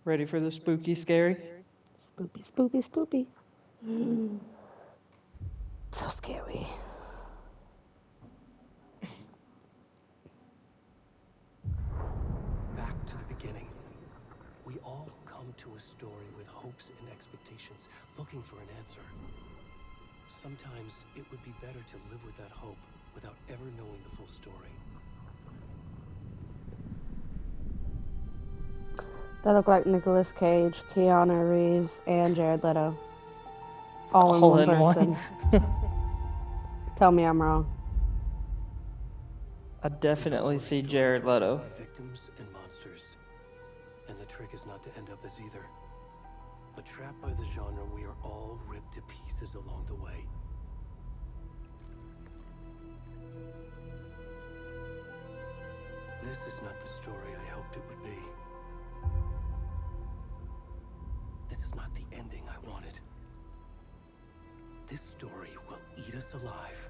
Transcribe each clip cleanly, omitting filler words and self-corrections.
Ready for the spooky scary? Spoopy, spoopy, spoopy. So scary. Back to the beginning. We all come to a story with hopes and expectations, looking for an answer. Sometimes it would be better to live with that hope without ever knowing the full story. They look like Nicolas Cage, Keanu Reeves, and Jared Leto. All in one person. Tell me I'm wrong. I definitely see Jared Leto. Victims and monsters. And the trick is not to end up as either. But trapped by the genre, we are all ripped to pieces along the way. This is not the story I hoped it would be. This is not the ending I wanted. This story will eat us alive.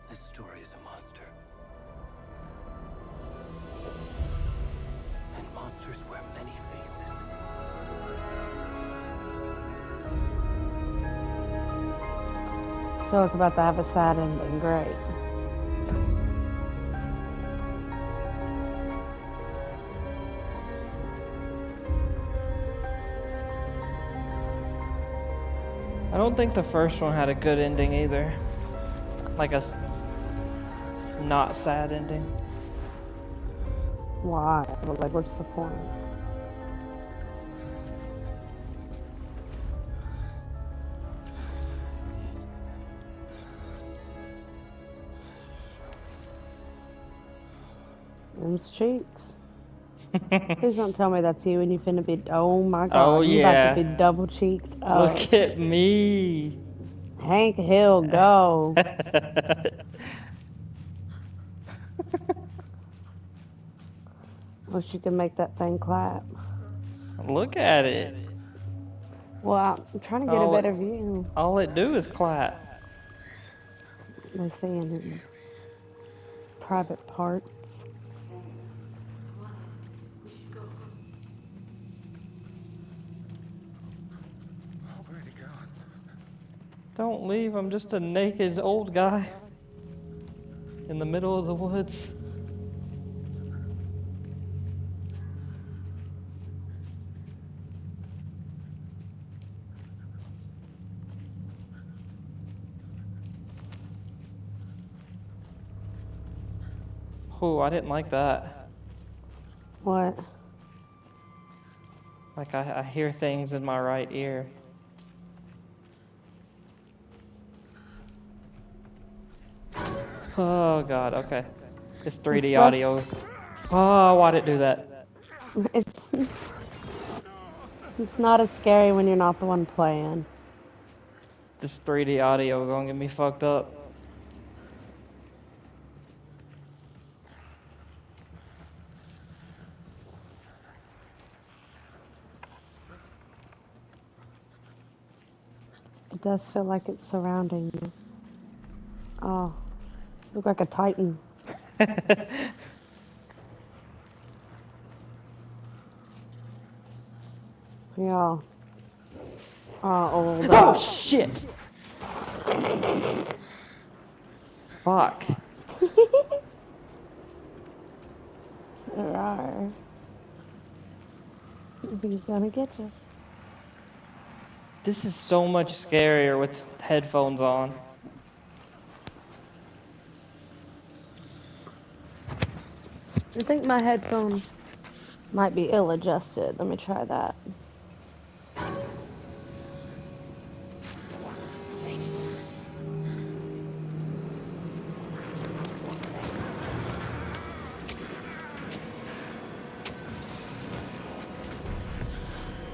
This story is a monster. And monsters wear many faces. So it's about to have a sad ending. Great. I don't think the first one had a good ending either. Like a not sad ending. Why? Like, what's the point? Them's cheeks. Please don't tell me that's you and you finna be. Oh my god. Oh, you yeah. about to be double cheeked. Oh. Look at me. Hank Hill, go. Wish you could make that thing clap. Look at it. Well, I'm trying to get a better view. All it do is clap. They're saying in private parts. Where'd he go? Don't leave, I'm just a naked old guy in the middle of the woods. Oh, I didn't like that. What? Like I hear things in my right ear. Oh god, okay. It's 3D audio. Oh, why'd it do that? It's not as scary when you're not the one playing. This 3D audio gonna get me fucked up. It does feel like it's surrounding you. Oh, you look like a titan. Yeah. Oh shit! Fuck. Rawr. He's gonna get you. This is so much scarier with headphones on. I think my headphone might be ill-adjusted. Let me try that.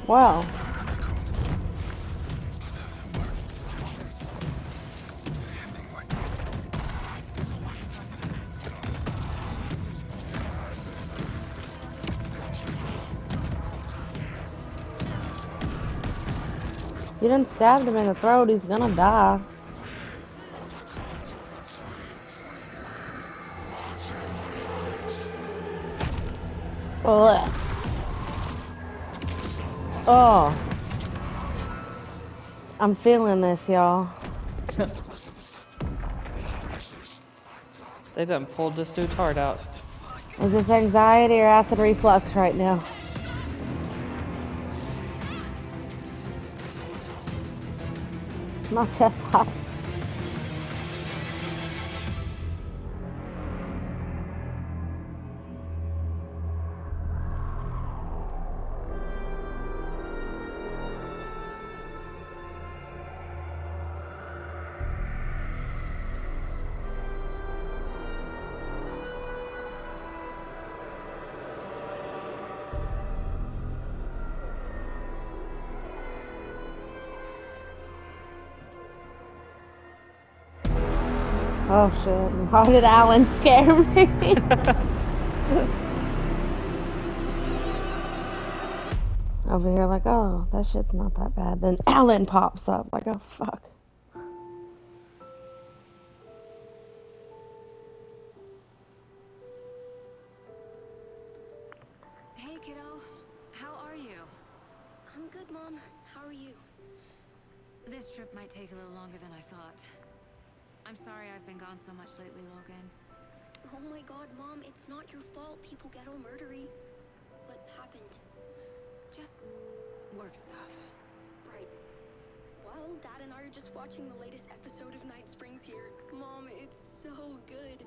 Wow. You done stabbed him in the throat, he's gonna die. Ugh. Oh. I'm feeling this, y'all. They done pulled this dude's heart out. Is this anxiety or acid reflux right now? My chest hot. Oh shit. Why did Alan scare me? Over here like, oh, that shit's not that bad. Then Alan pops up like, oh fuck. Hey kiddo, how are you? I'm good, Mom. How are you? This trip might take a little longer than I thought. I'm sorry I've been gone so much lately, Logan. Oh my god, Mom, it's not your fault people get all murdery. What happened? Just work stuff. Right. Well, Dad and I are just watching the latest episode of Night Springs here. Mom, it's so good.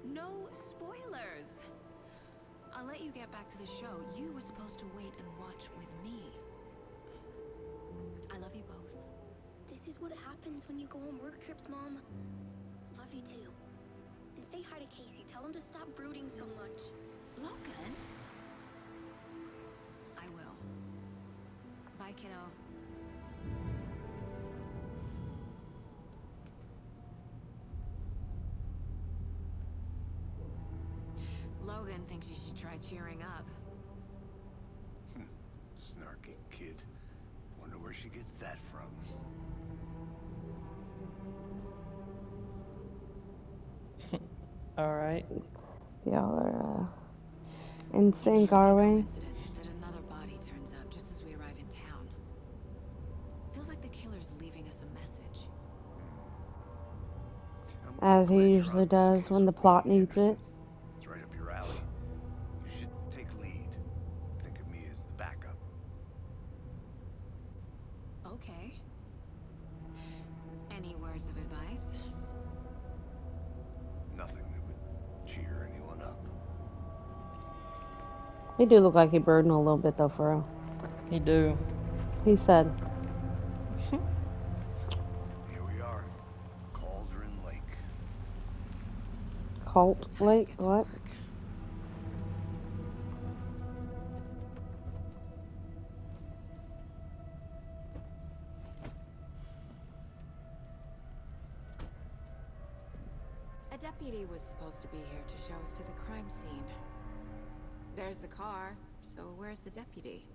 No spoilers! I'll let you get back to the show. You were supposed to wait and watch with me. I love you both. This is what happens when you go on work trips, Mom. Love you too. And say hi to Casey. Tell him to stop brooding so much. Logan? I will. Bye, kiddo. Logan thinks you should try cheering up. Snarky kid. Wonder where she gets that from. Alright. Y'all are in sync, are we? Coincidence that another body turns up just as we arrive in town. Feels like the killer's leaving us a message. As he Glad you're usually on the does case when the with me, plot needs Anderson. it. It's right up your alley. You should take lead. Think of me as the backup. Okay. Any words of advice? Nothing that would cheer anyone up. He do look like he burdened a little bit though, for real. He do. He said, Here we are. Cauldron Lake. Colt Time to Lake, get to what? work. A deputy was supposed to be here to show us to the crime scene. There's the car, so where's the deputy?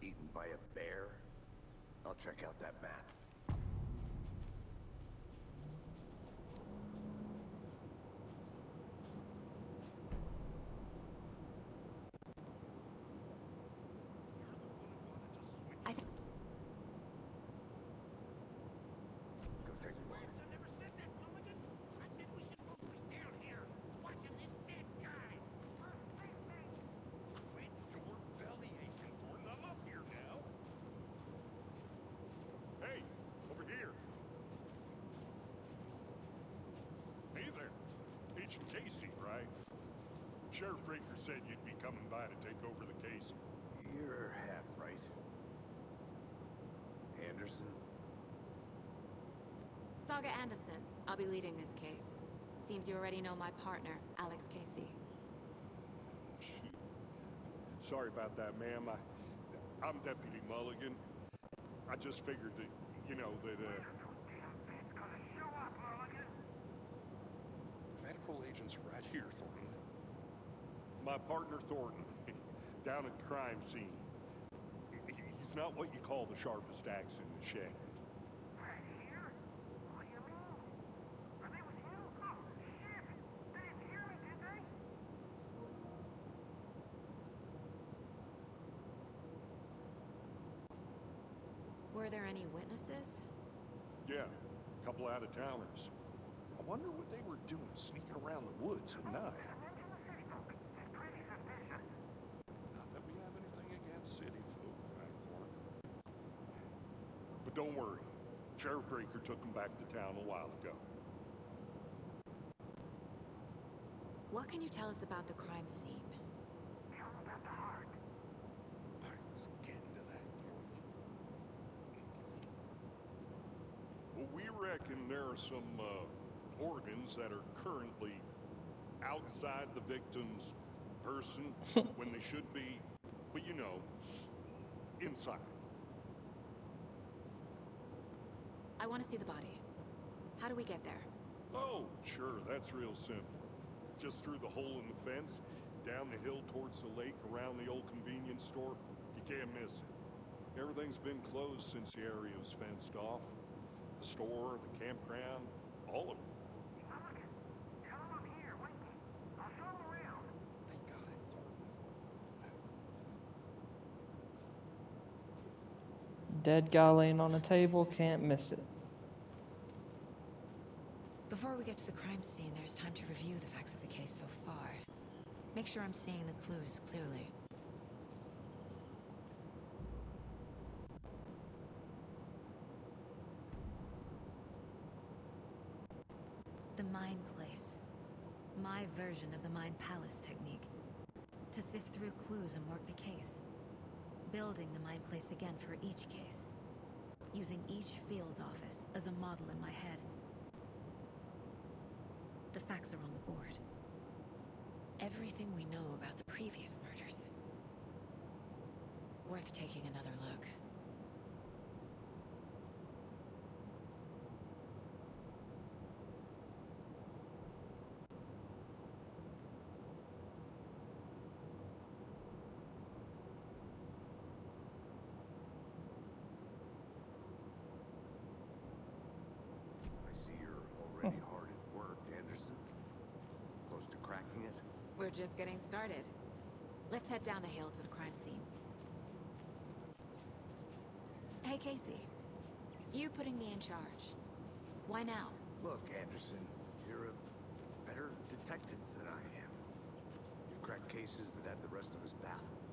Eaten by a bear? I'll check out that map. I th Go take a look. Hey, over here. Hey there. Agent Casey, right? Sheriff Breaker said you'd be coming by to take over the case. You're half right. Anderson? Saga Anderson. I'll be leading this case. Seems you already know my partner, Alex Casey. Shoot. Sorry about that, ma'am. I'm Deputy Mulligan. I just figured that, Vanderpool agents are right here, Thornton. My partner, Thornton, down at the crime scene. He's not what you call the sharpest axe in the shed. Were there any witnesses? Yeah, a couple out-of-towners. I wonder what they were doing sneaking around the woods at night. Not that we have anything against city folk, right, Thornton? But don't worry. Sheriff Draker took them back to town a while ago. What can you tell us about the crime scene? I was getting to that, Thornton. Well, we reckon there are some organs that are currently outside the victim's person when they should be, but you know, inside. I want to see the body. How do we get there? Oh, sure, that's real simple. Just through the hole in the fence, down the hill towards the lake, around the old convenience store. You can't miss it. Everything's been closed since the area was fenced off. The store, the campground, all of it. Tell them I'm here, waiting. I'll show them around. They got it, Thornton. Dead guy laying on a table, can't miss it. Before we get to the crime scene, there's time to review the facts of the case so far. Make sure I'm seeing the clues clearly. The Mind Place. My version of the Mind Palace technique. To sift through clues and work the case. Building the Mind Place again for each case. Using each field office as a model in my head. The facts are on the board. Everything we know about the previous murders. Worth taking another look. I see you're already hard at work, Anderson. Close to cracking it? We're just getting started. Let's head down the hill to the crime scene. Hey, Casey. You putting me in charge. Why now? Look, Anderson, you're a better detective than I am. You've cracked cases that have the rest of us baffled.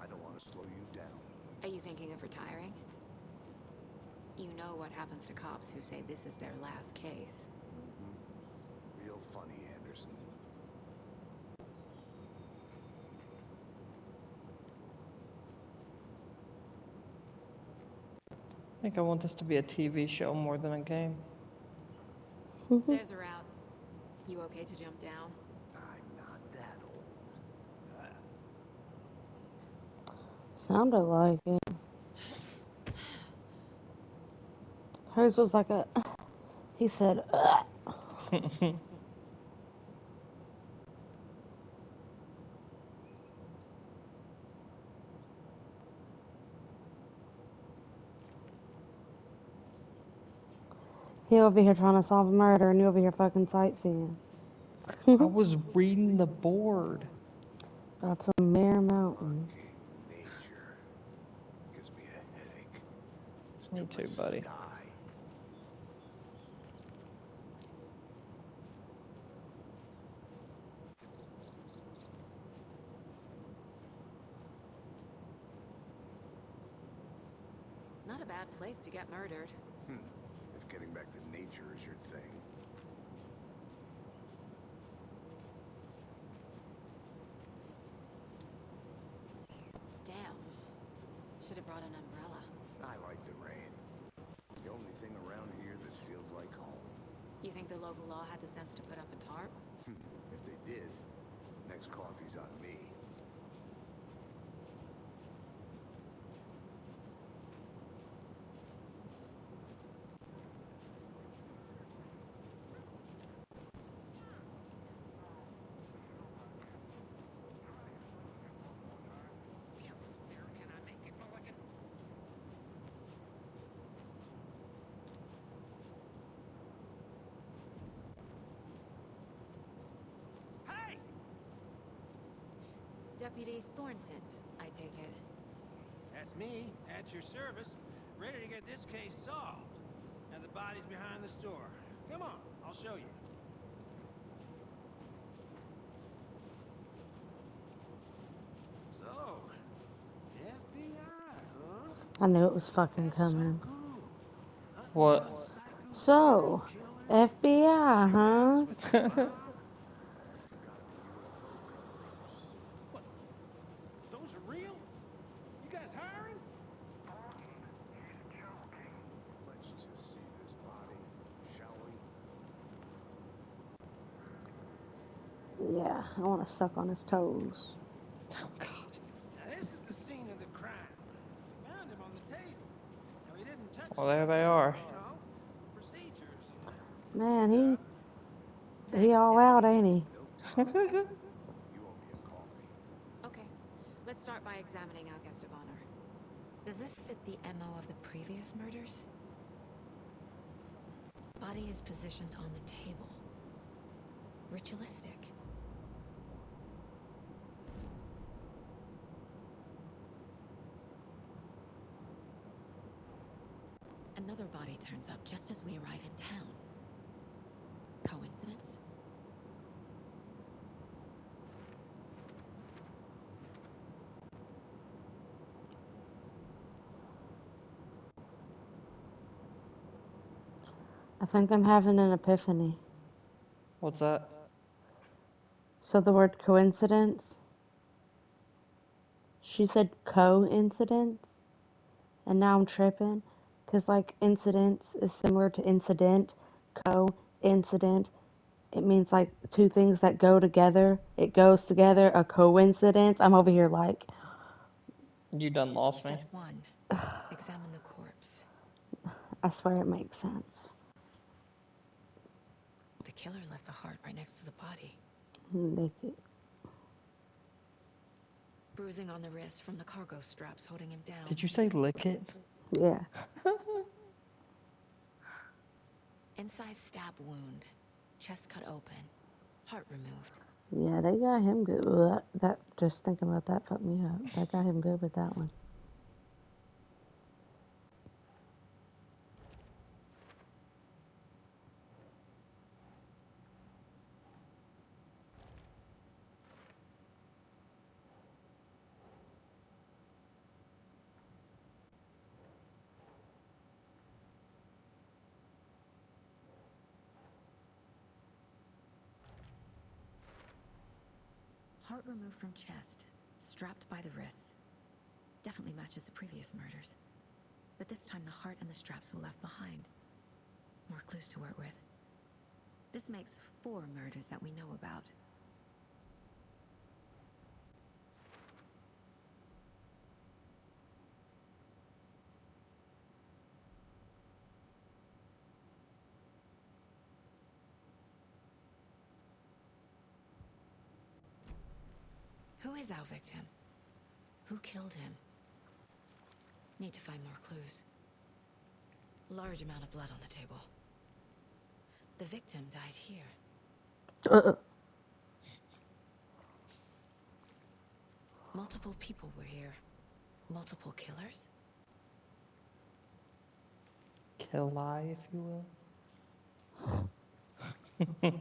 I don't want to slow you down. Are you thinking of retiring? You know what happens to cops who say this is their last case. Real funny, Anderson. I think I want this to be a TV show more than a game. Stairs are out. You okay to jump down? I'm not that old. Sounded like it. Hers was like a. He said, He over here trying to solve a murder, and you over here fucking sightseeing. I was reading the board. That's a mere mountain. Fucking nature. Gives me a headache. There's Me too too, much buddy. sky. Not a bad place to get murdered. If getting back to nature is your thing. Damn. Should have brought an umbrella. I like the rain. The only thing around here that feels like home. You think the local law had the sense to put up a tarp? If they did, next coffee's on me. Deputy Thornton, I take it. That's me, at your service. Ready to get this case solved. And the body's behind the store. Come on, I'll show you. So, FBI, huh? I knew it was fucking That's so coming. cool. What? So, FBI, huh? What? Those are real? You guys hiring? Let's just see this body, shall we? Yeah, I want to suck on his toes. Oh God. Now this is the scene of the crime. We found him on the table. Now he didn't touch Well, there they are. you know, procedures. Man, he all out, ain't he? You owe me a coffee. Okay, let's start by examining our guest of honor. Does this fit the MO of the previous murders? Body is positioned on the table. Ritualistic. Another body turns up just as we arrive in town. Coincidence? I think I'm having an epiphany. What's that? So the word coincidence, she said coincidence, and now I'm tripping, because like incidence is similar to incident, coincident. It means like two things that go together. It goes together, a coincidence. I'm over here like, You done lost me. Step 1. Examine the corpse. I swear it makes sense. The killer left the heart right next to the body. Bruising on the wrist from the cargo straps holding him down. Did you say lick it? Yeah. Inside stab wound. Chest cut open. Heart removed. Yeah, they got him good. Ugh, that just thinking about that fucked me up. They got him good with that one. Heart removed from chest. Strapped by the wrists. Definitely matches the previous murders. But this time the heart and the straps were left behind. More clues to work with. This makes 4 murders that we know about. Who is our victim? Who killed him? Need to find more clues. Large amount of blood on the table. The victim died here. Multiple people were here. Multiple killers? Kill lie, if you will.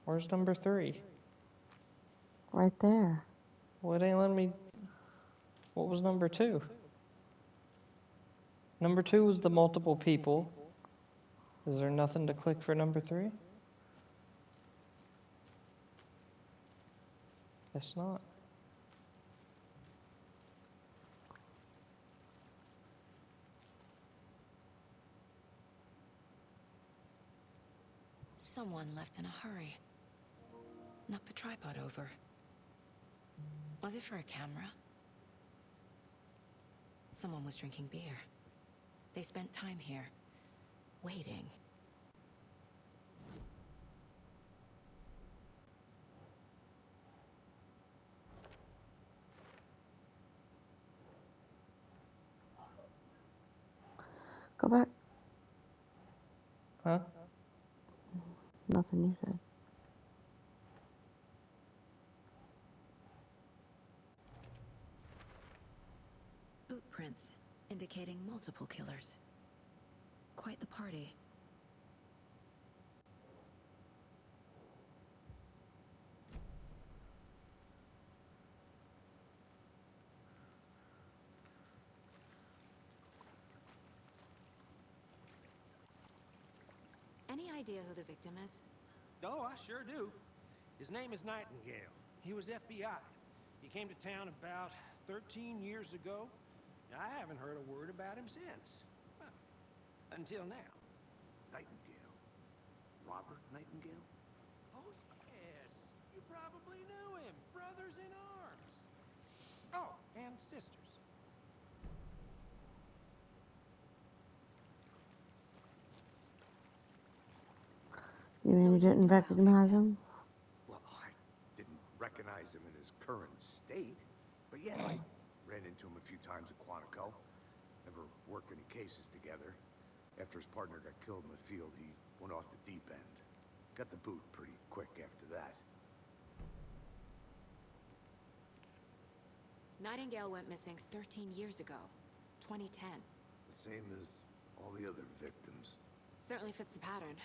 Where's number 3? Right there. Well, it ain't letting me. What was number 2? Number 2 was the multiple people. Is there nothing to click for number 3? Guess not. Someone left in a hurry. Knocked the tripod over. Was it for a camera? Someone was drinking beer. They spent time here, waiting. Go back. Huh? Nothing you said. footprints, indicating multiple killers. Quite the party. Any idea who the victim is? Oh, I sure do. His name is Nightingale. He was FBI. He came to town about 13 years ago. I haven't heard a word about him since. Well, until now. Nightingale. Robert Nightingale? Oh, yes. You probably knew him. Brothers in arms. Oh, and sisters. You mean you didn't recognize him? Well, I didn't recognize him in his current state, but yeah, I ran into him a few times at Quantico. Never worked any cases together. After his partner got killed in the field, he went off the deep end. Got the boot pretty quick after that. Nightingale went missing 13 years ago, 2010. The same as all the other victims. Certainly fits the pattern.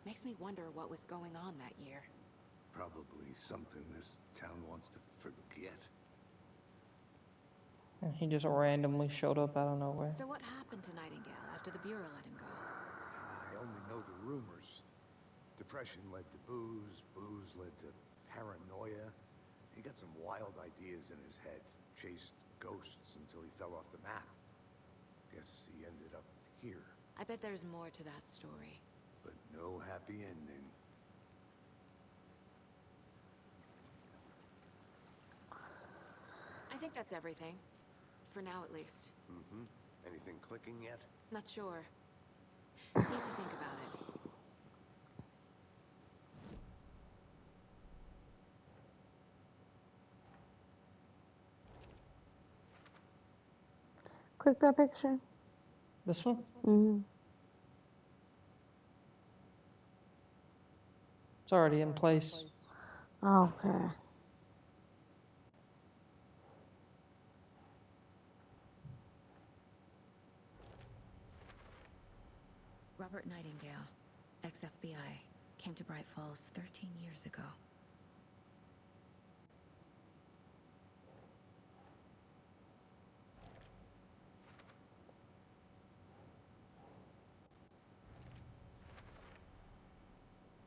Makes me wonder what was going on that year. Probably something this town wants to forget. And he just randomly showed up out of nowhere. So what happened to Nightingale after the Bureau let him go? I only know the rumors. Depression led to booze, booze led to paranoia. He got some wild ideas in his head, chased ghosts until he fell off the map. Guess he ended up here, I bet there's more to that story. but no happy ending. I think that's everything. For now, at least. Mm-hmm. Anything clicking yet? Not sure. Need to think about it. Click that picture. This one? Mm-hmm. It's already in place. Okay. Robert Nightingale, ex-FBI, came to Bright Falls 13 years ago.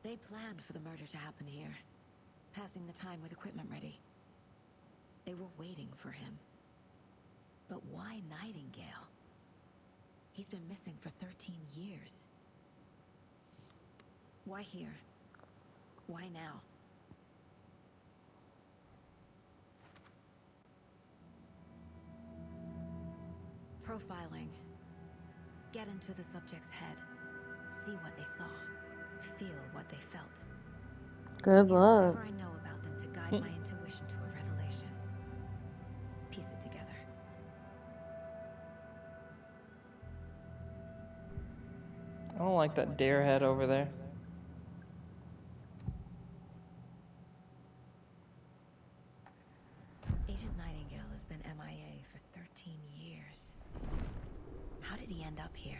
They planned for the murder to happen here, passing the time with equipment ready. They were waiting for him. But why Nightingale? He's been missing for 13 years. Why here? Why now? Profiling. Get into the subject's head. See what they saw. Feel what they felt. Good Use luck. whatever I know about them to guide my intuition to a revelation. Piece it together. I don't like that deer head over there. Agent Nightingale has been MIA for 13 years. How did he end up here?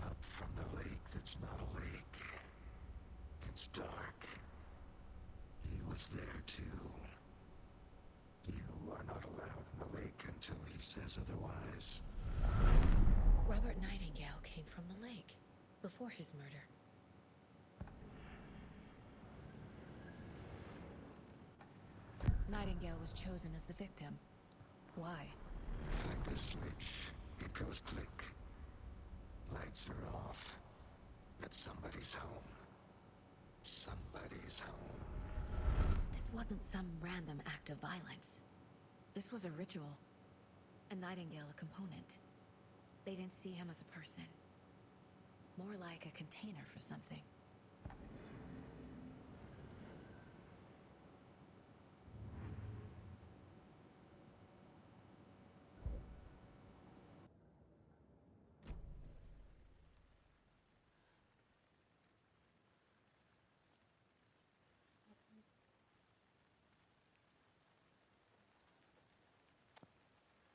Up from the lake that's not a lake. It's dark. He was there too. You are not allowed in the lake until he says otherwise. Robert Nightingale came from the lake before his murder. Nightingale was chosen as the victim. Why? Flick the switch. It goes click. Lights are off. But somebody's home. Somebody's home. This wasn't some random act of violence. This was a ritual. And Nightingale a component. They didn't see him as a person. More like a container for something.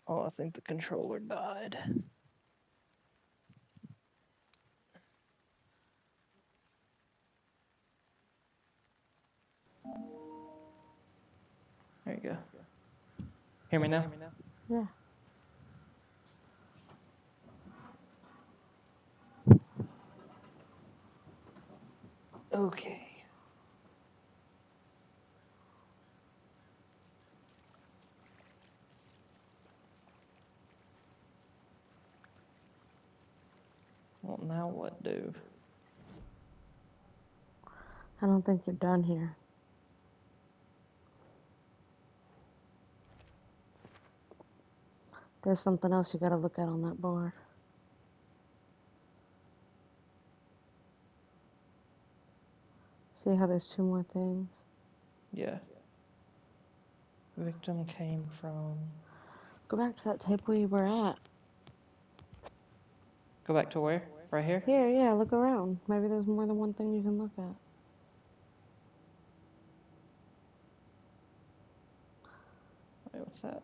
Oh, I think the controller died. There you go. Hear me now? Yeah. Okay. Well, now what, dude? I don't think you're done here. There's something else you gotta look at on that board. See how there's 2 more things? Yeah. Victim came from... Go back to that table you were at. Go back to where? Right here? Here, yeah, look around. Maybe there's more than one thing you can look at. Wait, what's that?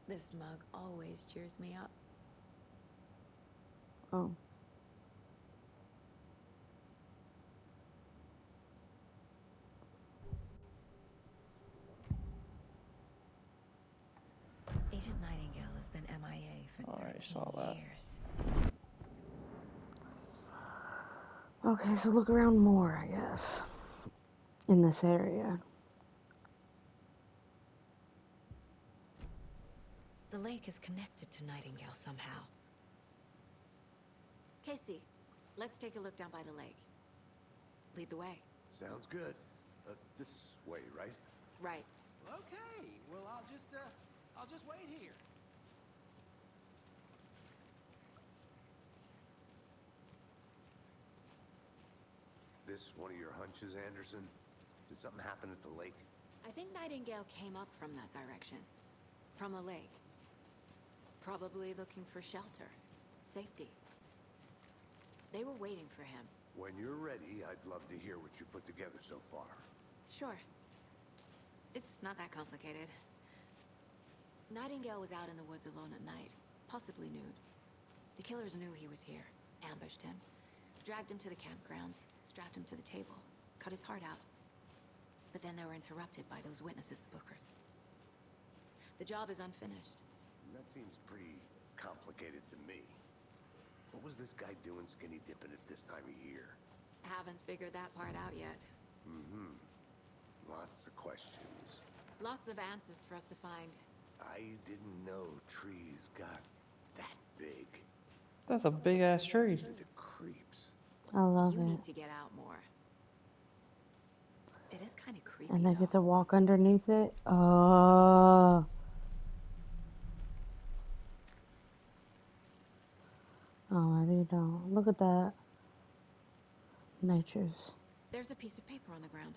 This mug always cheers me up. Oh. Agent Nightingale has been MIA for Alright, 13 saw that. years. Okay, so look around more, I guess. In this area. The lake is connected to Nightingale somehow. Casey, let's take a look down by the lake. Lead the way. Sounds good. This way, right? Right. Okay, well, I'll just wait here. This one of your hunches, Anderson? Did something happen at the lake? I think Nightingale came up from that direction. From the lake. Probably looking for shelter. Safety. They were waiting for him. When you're ready, I'd love to hear what you put together so far. Sure. It's not that complicated. Nightingale was out in the woods alone at night, possibly nude. The killers knew he was here, ambushed him, dragged him to the campgrounds, strapped him to the table, cut his heart out. But then they were interrupted by those witnesses, the Bookers. The job is unfinished. That seems pretty complicated to me. What was this guy doing skinny dipping at this time of year? Haven't figured that part out yet. Mm-hmm. Lots of questions. Lots of answers for us to find. I didn't know trees got that big. That's a big ass tree. These are the creeps. I love You it. need to get out more. It is kind of creepy, And I get though. to walk underneath it. Oh. Oh, maybe you don't. Look at that. Nature's. There's a piece of paper on the ground.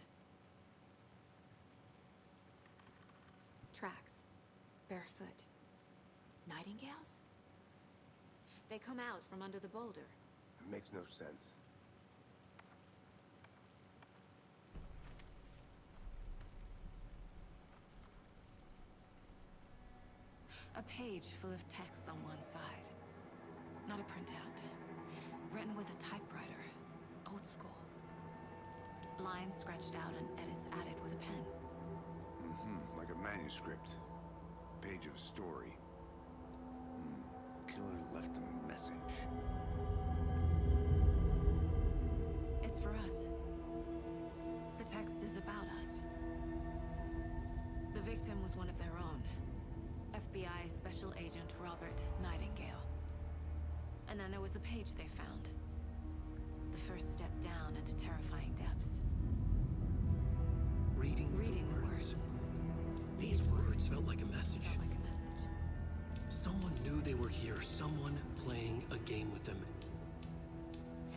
Tracks. Barefoot. Nightingales? They come out from under the boulder. It makes no sense. A page full of text on one side. Not a printout. Written with a typewriter. Old school. Lines scratched out and edits added with a pen. Mm-hmm. Like a manuscript. Page of story. Killer left a message. It's for us. The text is about us. The victim was one of their own. FBI Special Agent Robert Nightingale. And then there was the page they found. The first step down into terrifying depths. Reading the words. These words felt like a message. Felt like a message. Someone knew they were here. Someone playing a game with them.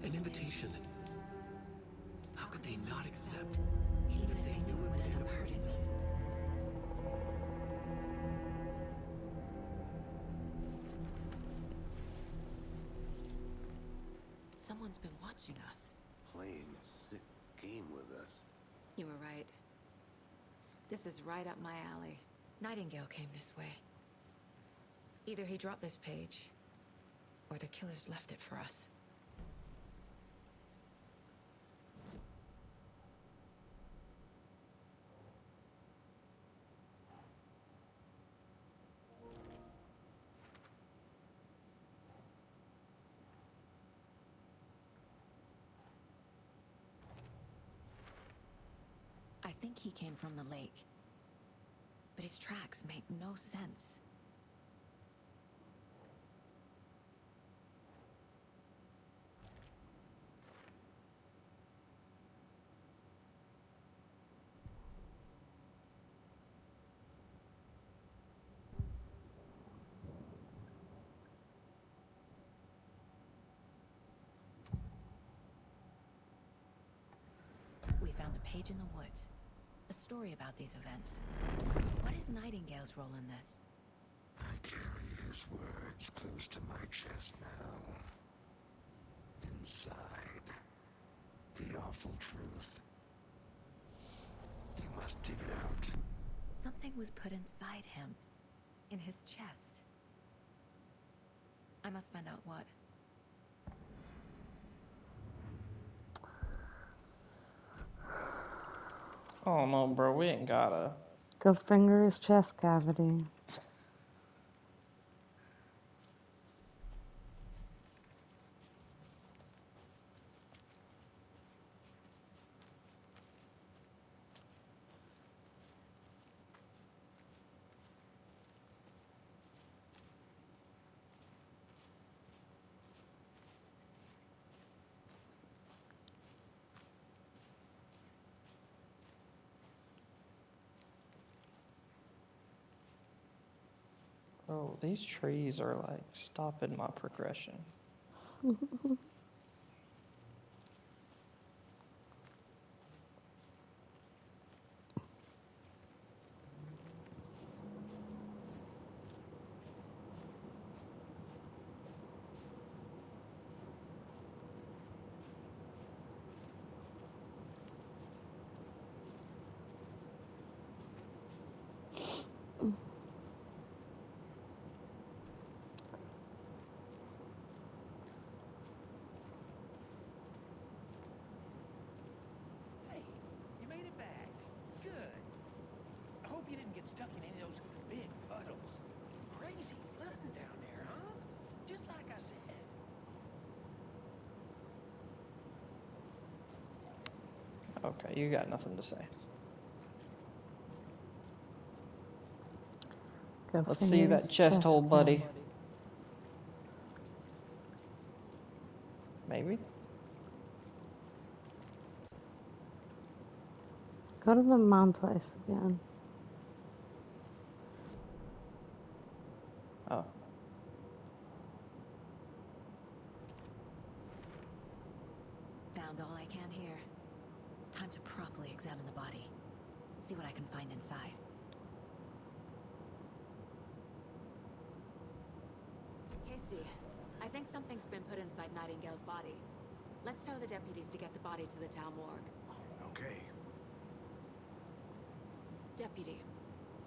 An invitation. How could they not accept? Even if they knew it would end up hurting them. Someone's been watching us. Playing a sick game with us. You were right. This is right up my alley. Nightingale came this way. Either he dropped this page, or the killers left it for us. I think he came from the lake. But his tracks make no sense. We found a page in the woods. A story about these events. What is Nightingale's role in this? I carry his words close to my chest now. Inside, the awful truth. You must dig it out. Something was put inside him. In his chest. I must find out what. Oh no, bro, we ain't gotta. Go finger his chest cavity. Oh, these trees are like stopping my progression. Hey, you made it back. Good. I hope you didn't get stuck in any of those big puddles. Crazy flooding down there, huh? Just like I said. Okay, you got nothing to say. Go Let's finger see his that chest hole, buddy. cavity. Maybe? Go to the mom place again. Oh. Found all I can here. Time to properly examine the body. See what I can find inside. Casey, I think something's been put inside Nightingale's body. Let's tell the deputies to get the body to the town morgue. Okay. Deputy,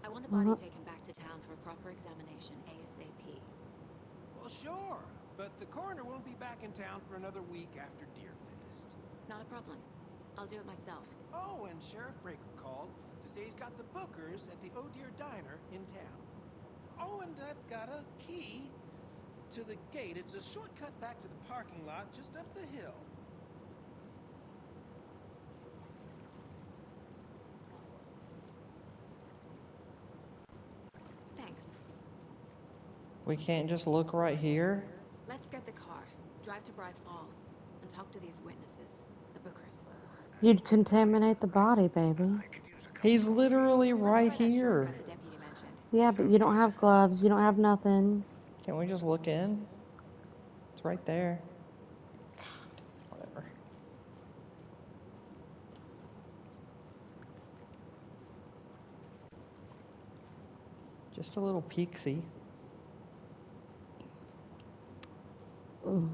I want the body taken back to town for a proper examination ASAP. Well, sure. But the coroner won't be back in town for another week after Deerfest. Not a problem. I'll do it myself. Oh, and Sheriff Breaker called to say he's got the Bookers at the Oh Deer Diner in town. Oh, and I've got a key to the gate. It's a shortcut back to the parking lot just up the hill. Thanks. We can't just look right here? Let's get the car, drive to Bright Falls, and talk to these witnesses, the Bookers. You'd contaminate the body, baby. He's literally Let's right try that here. shortcut the deputy mentioned. Yeah, but you don't have gloves. You don't have nothing. Can't we just look in? It's right there. Whatever. Just a little peek-see. Ugh.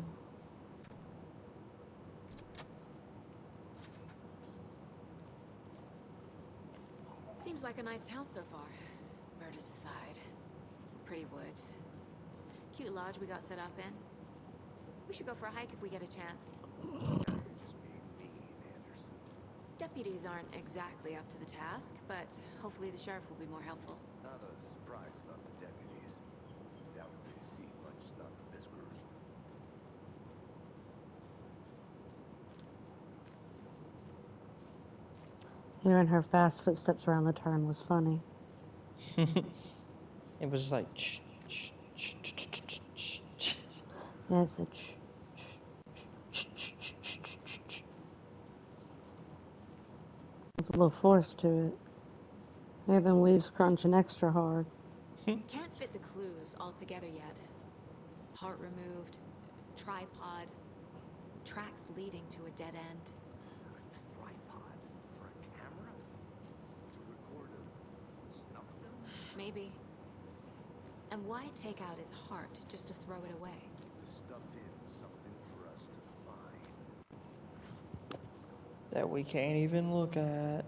Seems like a nice town so far. Murders aside. Pretty woods. Cute lodge we got set up in. We should go for a hike if we get a chance. You're just being mean, Anderson. Deputies aren't exactly up to the task, but hopefully the sheriff will be more helpful. Not a surprise about the deputies. Doubt they've seen much stuff this gruesome. Hearing her fast footsteps around the turn was funny. It was like. Yeah, it's a It's a little force to it. Hear them leaves crunching extra hard. Can't fit the clues all together yet. Heart removed, tripod, tracks leading to a dead end. A tripod for a camera? To record a snuff film? Maybe. And why take out his heart just to throw it away? To stuff in something for us to find. That we can't even look at.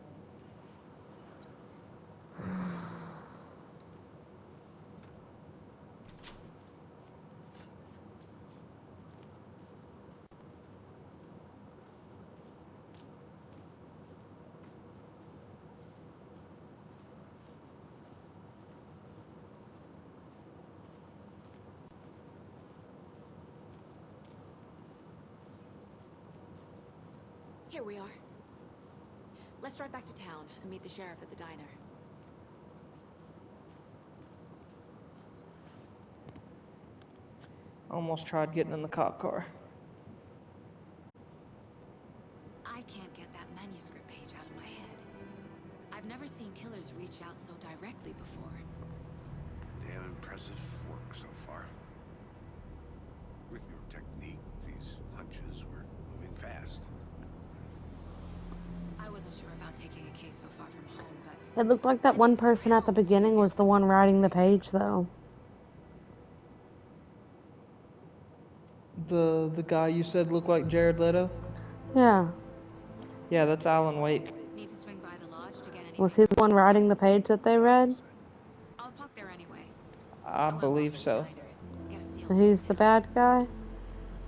Here we are. Let's drive back to town and meet the sheriff at the diner. Almost tried getting in the cop car. I can't get that manuscript page out of my head. I've never seen killers reach out so directly before. Damn impressive work so far. With your technique, these hunches were moving fast. I wasn't sure about taking a case so far from home, but It looked like that one person at the beginning was the one writing the page, though. The guy you said looked like Jared Leto? Yeah. Yeah, that's Alan Wake. need to swing by the lodge to get anything. Was he the one writing the page that they read? I'll park there anyway. I believe so. Get a feel So he's the bad guy?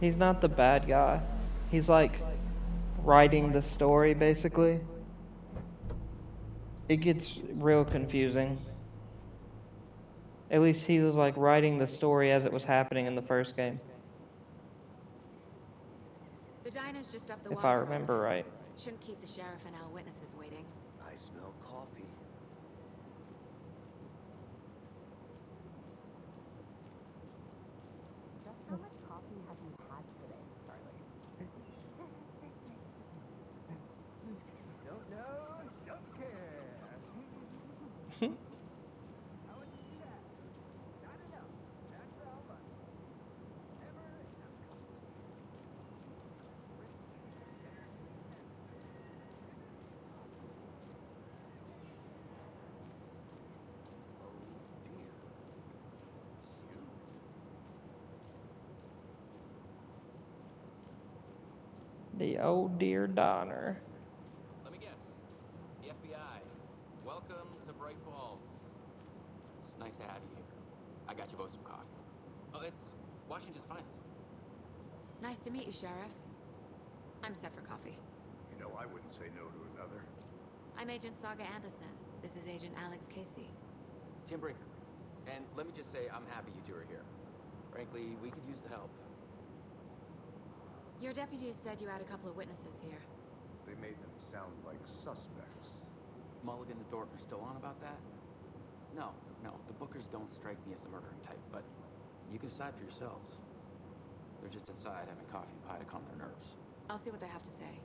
He's not the bad guy. He's like writing the story, basically. It gets real confusing. At least he was like writing the story as it was happening in the first game, The diner's just up the if I waterfront. remember right. Shouldn't keep the sheriff and our witnesses waiting. I smell coffee. Just how much coffee have you had today, Charlie? Don't know, don't care. How would you do that? Not enough. That's all, but never enough coffee. Oh dear. The old dear Donner. Let me guess. The FBI. Welcome to Bright Falls. It's nice to have you here. I got you both some coffee. Oh, it's Washington's finest. Nice to meet you, Sheriff. I'm set for coffee. You know, I wouldn't say no to another. I'm Agent Saga Anderson. This is Agent Alex Casey. Tim Brinker. And let me just say, I'm happy you two are here. Frankly, we could use the help. Your deputies said you had a couple of witnesses here. They made them sound like suspects. Mulligan and Thornton are still on about that? No, the Bookers don't strike me as the murdering type, but you can decide for yourselves. They're just inside having coffee and pie to calm their nerves. I'll see what they have to say.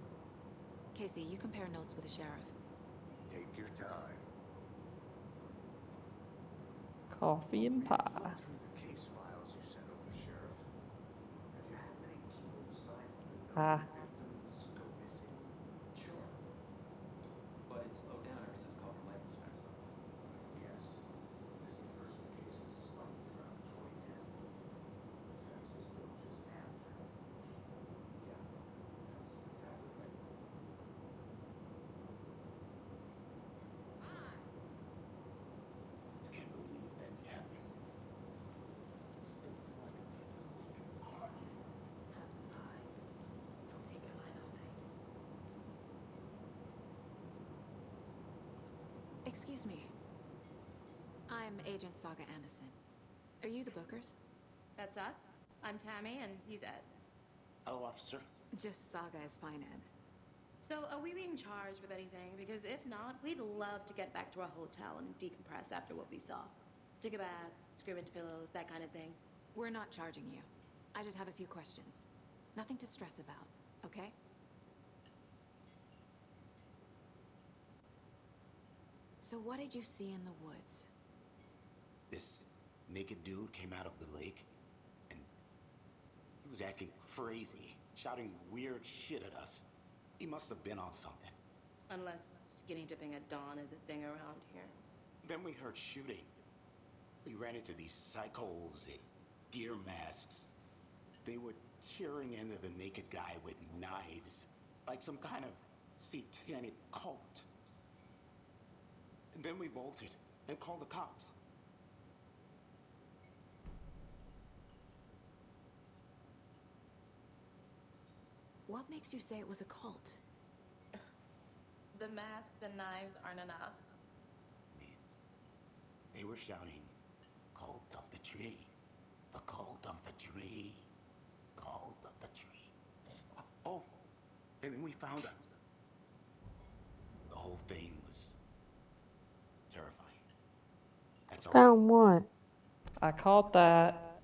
Casey, you compare notes with the sheriff. Take your time. Coffee and pie. Look through the case files you sent over, Sheriff. Have you had many people besides the Ah. victims go missing? Sure. But it's slowed down ever since Culver Lake was fenced off. Yes. Missing person cases spiked around 2010. The fences built just after. Yeah, that's exactly right. Can't believe that happened. Still feel Excuse me. I'm Agent Saga Anderson. Are you the Bookers? That's us. I'm Tammy, and he's Ed. Hello, officer. Just Saga is fine, Ed. So, are we being charged with anything? Because if not, we'd love to get back to our hotel and decompress after what we saw. Take a bath, scream into pillows, that kind of thing. We're not charging you. I just have a few questions. Nothing to stress about, okay? So what did you see in the woods? This naked dude came out of the lake, and he was acting crazy, shouting weird shit at us. He must have been on something. Unless skinny dipping at dawn is a thing around here. Then we heard shooting. We ran into these psychos in deer masks. They were tearing into the naked guy with knives, like some kind of satanic cult. And then we bolted and called the cops. What makes you say it was a cult? The masks and knives aren't enough. They were shouting, "Cult of the tree, the cult of the tree, cult of the tree." Oh, and then we found out. The whole thing was terrifying. That's all. Found what? I caught that.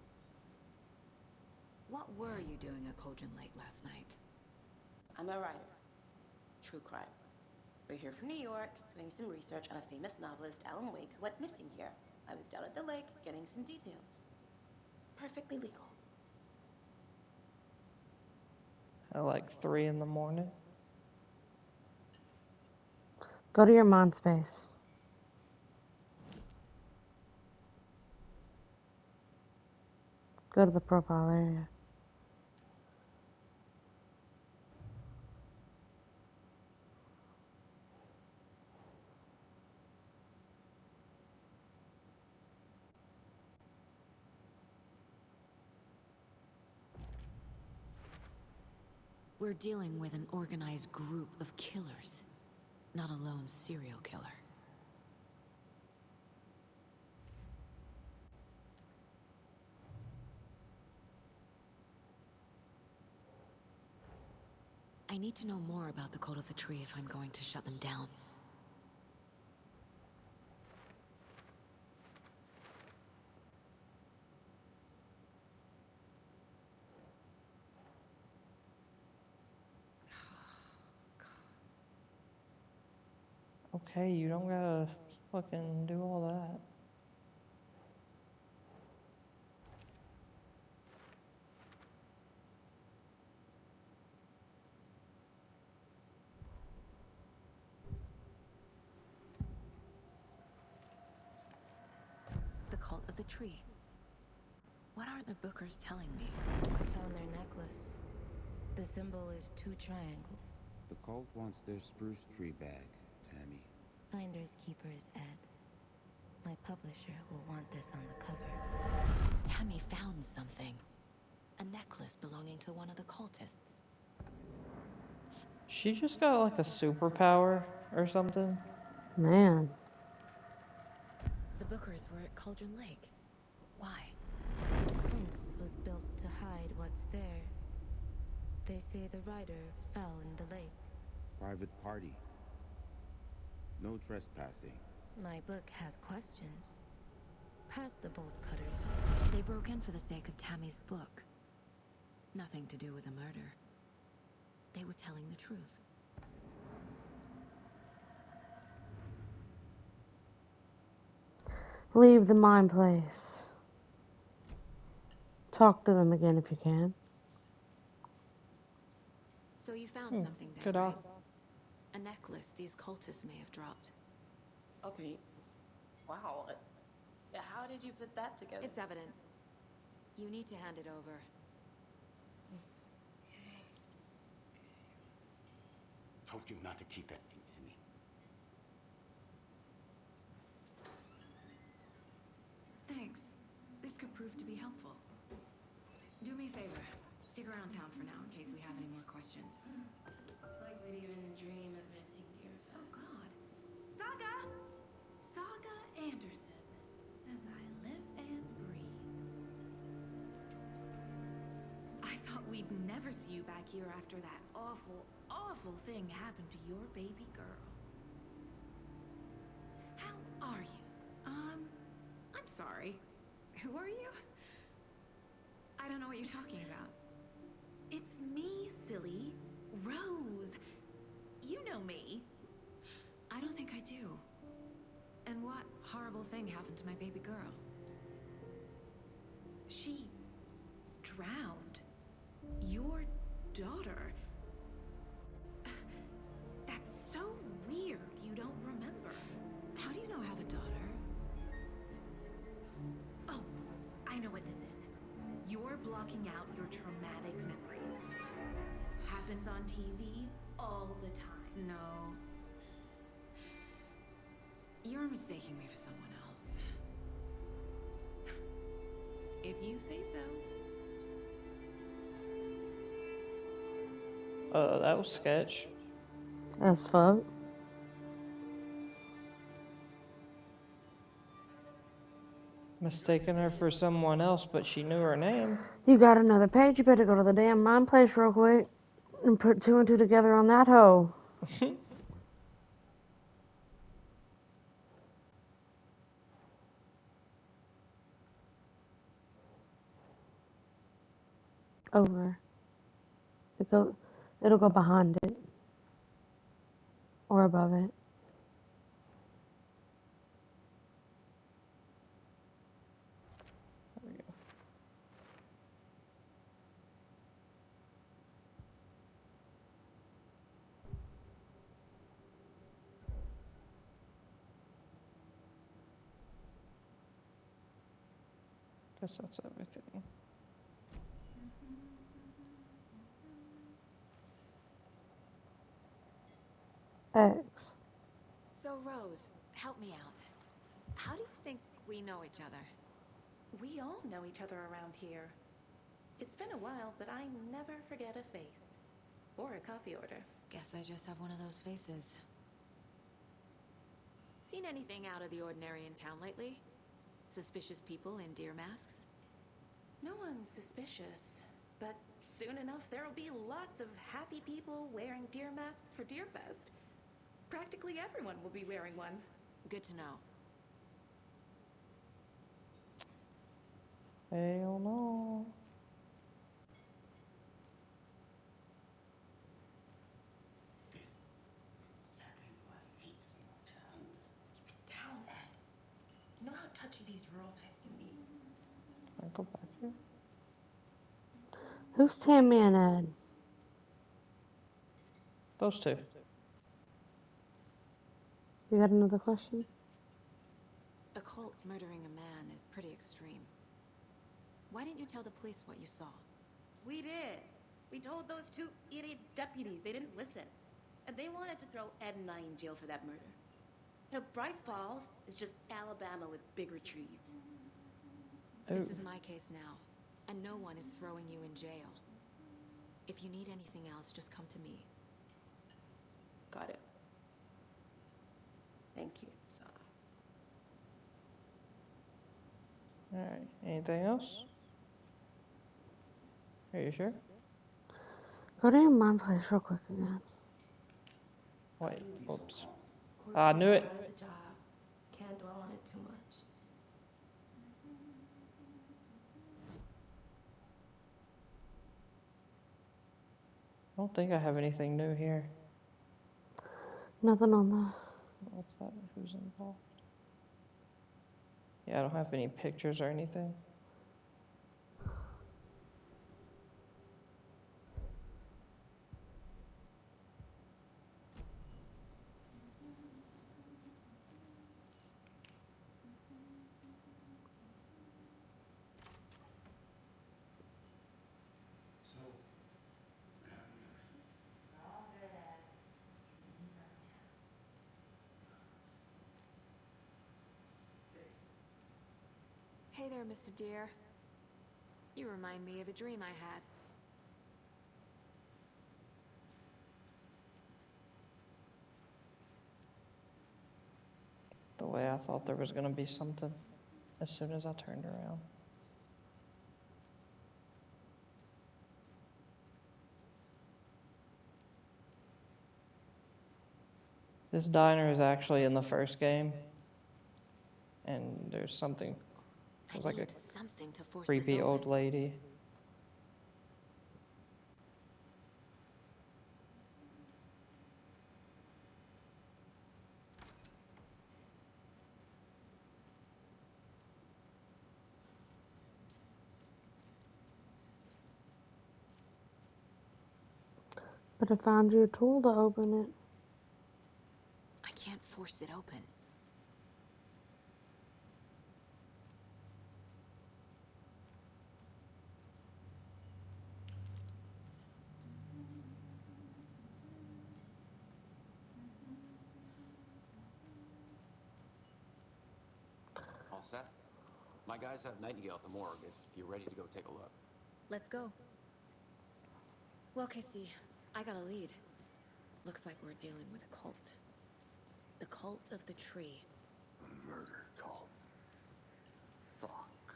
What were you doing at Cauldron Lake last night? I'm a writer. True crime. We're here from New York, doing some research on a famous novelist, Alan Wake, who went missing here. I was down at the lake, getting some details. Perfectly legal. At like 3 in the morning. Go to your mind space. Go to the profile area. We're dealing with an organized group of killers, not a lone serial killer. I need to know more about the Cult of the Tree if I'm going to shut them down. Okay, you don't gotta fucking do all that. The Cult of the Tree. What are the Bookers telling me? I found their necklace. The symbol is 2 triangles. The cult wants their spruce tree bag, Tammy. Finders keepers, Ed. My publisher will want this on the cover. Tammy found something. A necklace belonging to one of the cultists. She just got like a superpower or something. Man. The Bookers were at Cauldron Lake. Why? The fence was built to hide what's there. They say the rider fell in the lake. Private party. No trespassing. My book has questions. Past the bolt cutters. They broke in for the sake of Tammy's book. Nothing to do with a murder. They were telling the truth. Leave the mine place. Talk to them again if you can. So you found something there, Good right? off. A necklace these cultists may have dropped. Okay. Wow. How did you put that together? It's evidence. You need to hand it over. Told you not to keep that thing to me. Thanks. This could prove to be helpful. Do me a favor. Stick around town for now in case we have any more questions. Like we'd even dream of missing deer. Oh, God. Saga! we'd never see you back here after that awful, awful thing happened to your baby girl. How are you? I'm sorry. Who are you? I don't know what you're talking about. It's me, silly. Rose. You know me. I don't think I do. And what horrible thing happened to my baby girl? She drowned. Your daughter. That's so weird you don't remember. How do you know I have a daughter? Oh, I know what this is. You're blocking out your traumatic memories. Happens on TV all the time. No. You're mistaking me for someone else. If you say so. That was sketch. As fuck. Mistaken her for someone else, but she knew her name. You got another page, you better go to the damn mind place real quick and put 2 and 2 together on that hoe. Over. It'll go behind it. Or above it. There we go. Guess that's everything. X. So, Rose, help me out. How do you think we know each other? We all know each other around here. It's been a while, but I never forget a face. Or a coffee order. Guess I just have one of those faces. Seen anything out of the ordinary in town lately? Suspicious people in deer masks? No one's suspicious. But soon enough, there'll be lots of happy people wearing deer masks for Deerfest. Practically everyone will be wearing one. Good to know. Hell no. Exactly why I hate small towns. Keep it down, Ed. You know how touchy these rural types can be. I'll go back here. Who's Tammy and Ed? Those two. You got another question? A cult murdering a man is pretty extreme. Why didn't you tell the police what you saw? We did. We told those 2 idiot deputies. They didn't listen. And they wanted to throw Ed and I in jail for that murder. You know, Bright Falls is just Alabama with bigger trees. This is my case now, and no one is throwing you in jail. If you need anything else, just come to me. Got it. Thank you, Saga. Alright, anything else? Are you sure? Go to your mind place real quick again. Wait, oops. I knew it. Part of the job. Can't dwell on it too much. I don't think I have anything new here. Nothing on the... What's that? Who's involved? Yeah, I don't have any pictures or anything. Hey there, Mr. Deer. You remind me of a dream I had. The way I thought there was gonna be something as soon as I turned around. This diner is actually in the first game, and there's something. There's like a need something to force this creepy old open. lady. But I found you a tool to open it. I can't force it open. All set? My guys have Nightingale at the morgue if you're ready to go take a look. Let's go. Well, Casey, I got a lead. Looks like we're dealing with a cult. The Cult of the Tree. A murder cult. Fuck.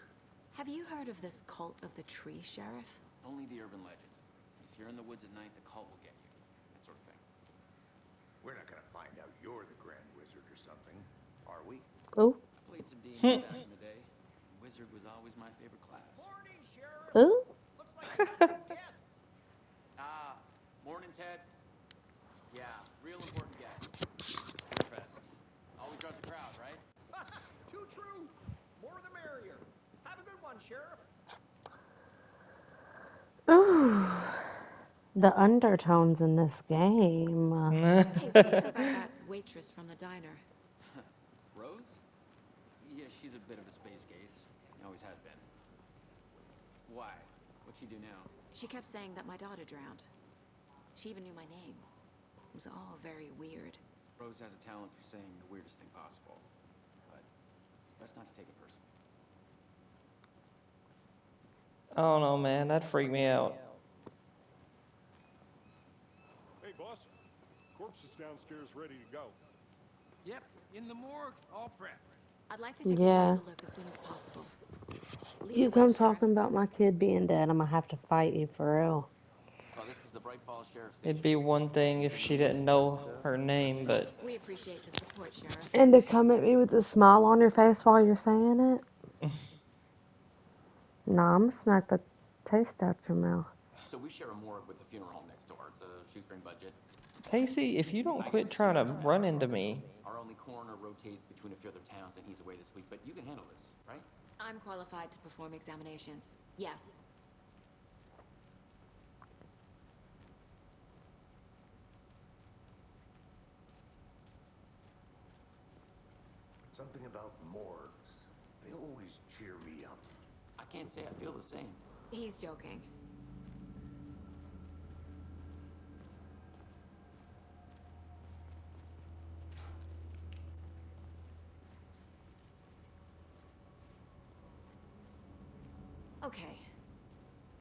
Have you heard of this Cult of the Tree, Sheriff? Only the urban legend. If you're in the woods at night, the cult will get you. That sort of thing. We're not gonna find out you're the Grand Wizard or something, are we? Oh. Played some D&D back in the day. Wizard was always my favorite class. Morning, Sheriff. Ooh. Looks like you got some guests. Morning, Ted. Yeah, real important guests. Winterfest. Always draws a crowd, right? Too true. More the merrier. Have a good one, Sheriff. Ooh. The undertones in this game. Hey, what do you know about that waitress from the diner? Rose? Yeah, she's a bit of a space case. Always has been. Why? What'd she do now? She kept saying that my daughter drowned. She even knew my name. It was all very weird. Rose has a talent for saying the weirdest thing possible. But it's best not to take it personally. I don't know, man. That freaked me out. Hey, boss. Corpse is downstairs ready to go. Yep, in the morgue, all prepped. I'd like to take a Yeah. closer look as soon as possible. Lead You the way, come Sheriff. talking about my kid being dead, I'm gonna have to fight you for real. Oh, this is the Bright Falls Sheriff's Station. It'd be one thing if she didn't know her name, but We appreciate the support, Sheriff. And to come at me with a smile on your face while you're saying it? Nah, I'm gonna smack the taste out your mouth. So we share a morgue with the funeral home next door. It's a shoestring budget. Casey, if you don't quit trying to run into me. Our only coroner rotates between a few other towns, and he's away this week. But you can handle this, right? I'm qualified to perform examinations. Yes. Something about morgues. They always cheer me up. I can't say I feel the same. He's joking. Okay.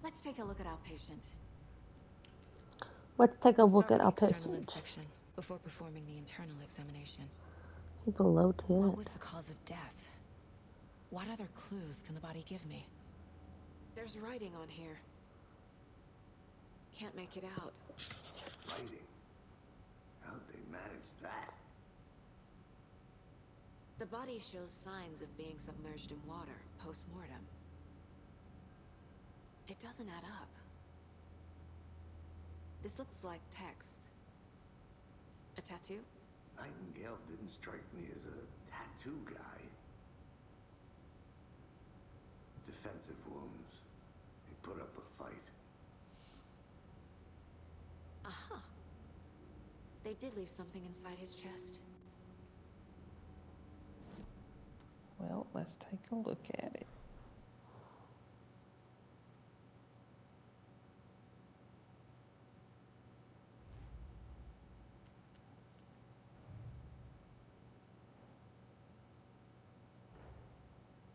Let's take a look at our patient. Let's take a look Start at our with the external patient. inspection before performing the internal examination. Below What tit. was the cause of death? What other clues can the body give me? There's writing on here. Can't make it out. Writing. How'd they manage that? The body shows signs of being submerged in water post-mortem. It doesn't add up. This looks like text. A tattoo? Nightingale didn't strike me as a tattoo guy. Defensive wounds. He put up a fight. Aha. They did leave something inside his chest. Well, let's take a look at it.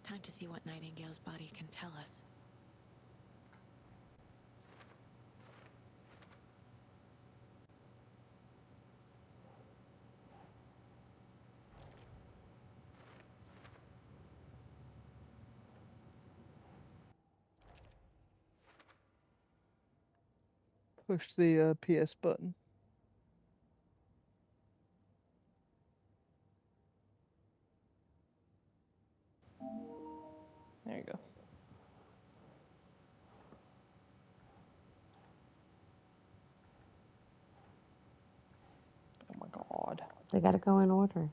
Time to see what Nightingale's body can tell us. Push the PS button. There you go. Oh my god. They gotta go in order.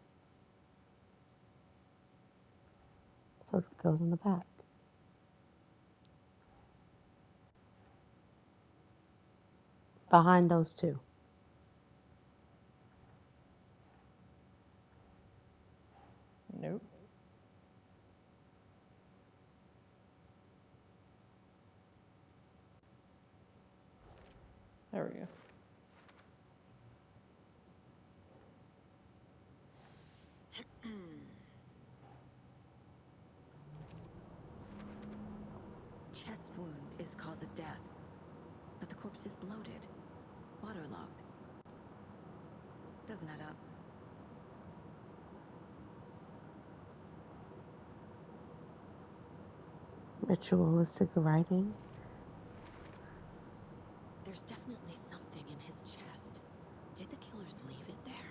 So it goes in the back. Behind those two. Nope. There we go. Chest wound is cause of death, but the corpse is bloated, waterlogged. Doesn't add up. Ritualistic writing. There's definitely something in his chest. Did the killers leave it there?